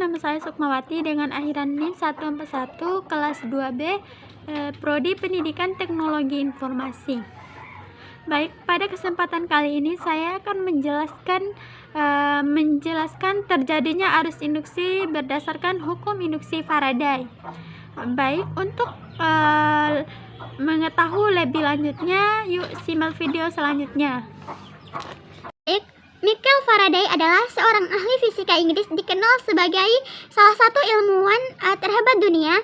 nama saya Sukmawati dengan akhiran NIM 141 kelas 2B, Prodi Pendidikan Teknologi Informasi. Baik, pada kesempatan kali ini saya akan menjelaskan terjadinya arus induksi berdasarkan hukum induksi Faraday. Baik, untuk mengetahui lebih lanjutnya, yuk simak video selanjutnya. Michael Faraday adalah seorang ahli fisika Inggris dikenal sebagai salah satu ilmuwan terhebat dunia.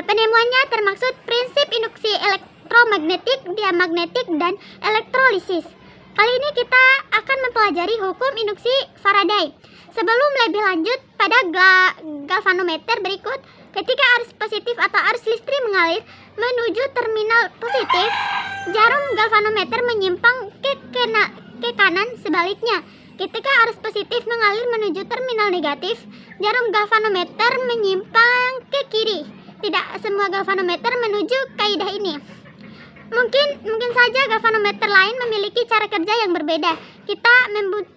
Penemuannya termaksud prinsip induksi elektromagnetik, diamagnetik, dan elektrolisis. Kali ini kita akan mempelajari hukum induksi Faraday. Sebelum lebih lanjut pada galvanometer berikut, ketika arus positif atau arus listrik mengalir menuju terminal positif, jarum galvanometer menyimpang ke kanan. Sebaliknya, ketika arus positif mengalir menuju terminal negatif, jarum galvanometer menyimpang ke kiri. Tidak semua galvanometer menuju kaidah ini. Mungkin saja galvanometer lain memiliki cara kerja yang berbeda. Kita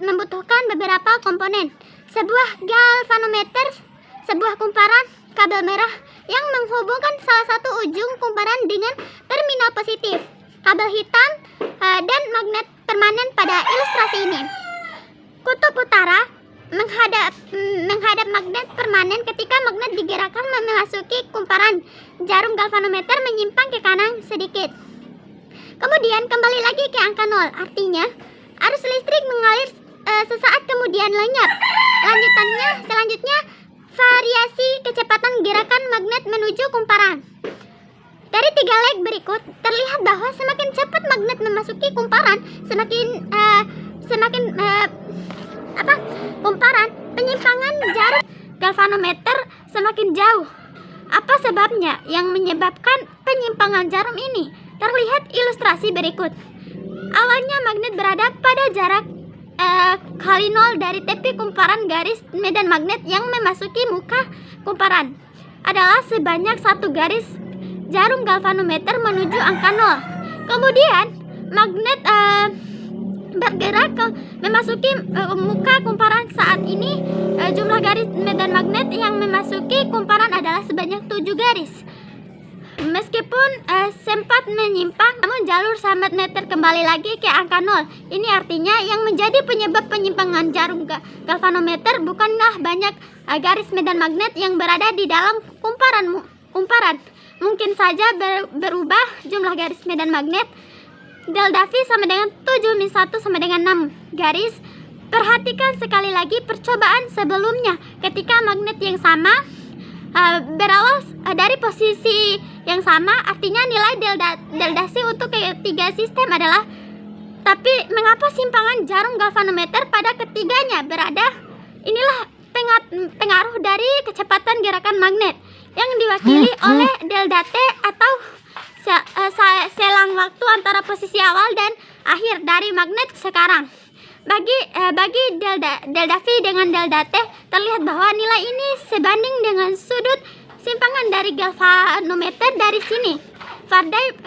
membutuhkan beberapa komponen. Sebuah galvanometer, sebuah kumparan kabel merah yang menghubungkan salah satu ujung kumparan dengan terminal positif, kabel hitam, dan magnet permanen pada ilustrasi ini. Kutub utara menghadap magnet permanen. Ketika magnet digerakkan memasuki kumparan, jarum galvanometer menyimpang ke kanan sedikit. Kemudian kembali lagi ke angka 0, artinya arus listrik mengalir sesaat kemudian lenyap. Selanjutnya variasi kecepatan gerakan magnet menuju kumparan. Dari 3 leg berikut terlihat bahwa semakin cepat magnet memasuki kumparan, kumparan, penyimpangan jarum galvanometer semakin jauh. Apa sebabnya yang menyebabkan penyimpangan jarum ini? Terlihat ilustrasi berikut. Awalnya magnet berada pada jarak kali 0 dari tepi kumparan. Garis medan magnet yang memasuki muka kumparan adalah sebanyak 1 garis jarum galvanometer menuju angka 0. Kemudian magnet bergerak memasuki muka kumparan. Saat ini jumlah garis medan magnet yang memasuki kumparan adalah sebanyak 7 garis. Meskipun sempat menyimpang, namun jalur magneter kembali lagi ke angka 0. Ini artinya yang menjadi penyebab penyimpangan jarum galvanometer bukanlah banyak garis medan magnet yang berada di dalam kumparan. Mungkin saja berubah jumlah garis medan magnet. Delta V sama dengan 7 min 1 sama dengan 6 garis. Perhatikan sekali lagi percobaan sebelumnya. Ketika magnet yang sama berawal dari posisi yang sama, artinya nilai delta C untuk ketiga sistem adalah. Tapi mengapa simpangan jarum galvanometer pada ketiganya berada? Inilah pengaruh dari kecepatan gerakan magnet yang diwakili oleh delta T atau selang waktu antara posisi awal dan akhir dari magnet sekarang. Bagi delta V dengan delta T, terlihat bahwa nilai ini sebanding dengan sudut simpangan dari galvanometer dari sini.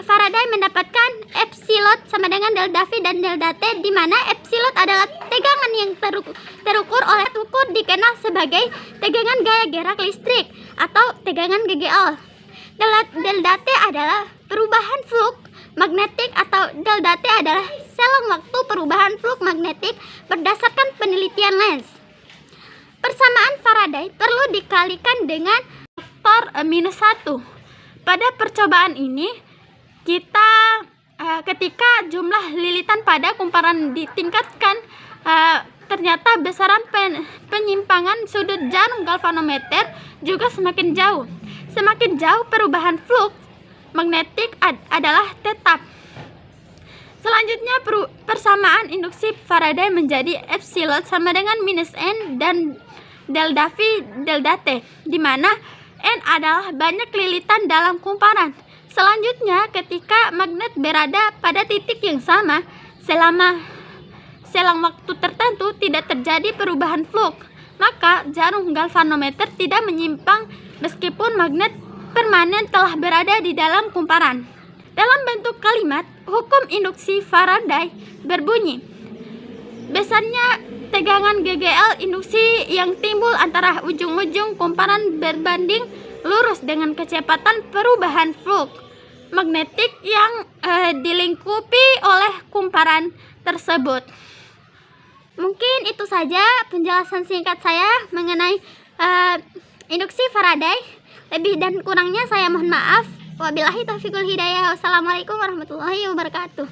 Faraday mendapatkan epsilon sama dengan delta V dan delta T, di mana epsilon adalah tegangan yang terukur oleh ukur dikenal sebagai tegangan gaya gerak listrik atau tegangan GGL. Delta T adalah perubahan flux magnetik atau delta T adalah selang waktu perubahan flux magnetik berdasarkan penelitian Lenz. Persamaan Faraday perlu dikalikan dengan faktor -1. Pada percobaan ini, ketika jumlah lilitan pada kumparan ditingkatkan, ternyata besaran penyimpangan sudut jarum galvanometer juga semakin jauh. Semakin jauh perubahan flux magnetik adalah tetap. Selanjutnya persamaan induksi Faraday menjadi epsilon sama dengan -n dan delta V delta T, di mana n adalah banyak lilitan dalam kumparan. Selanjutnya, ketika magnet berada pada titik yang sama selama selang waktu tertentu tidak terjadi perubahan flux, maka jarum galvanometer tidak menyimpang meskipun magnet permanen telah berada di dalam kumparan. Dalam bentuk kalimat, hukum induksi Faraday berbunyi, besarnya ketegangan GGL induksi yang timbul antara ujung-ujung kumparan berbanding lurus dengan kecepatan perubahan flux magnetik yang dilingkupi oleh kumparan tersebut. Mungkin itu saja penjelasan singkat saya mengenai induksi Faraday. Lebih dan kurangnya saya mohon maaf. Wabillahi taufiqul hidayah. Wassalamualaikum warahmatullahi wabarakatuh.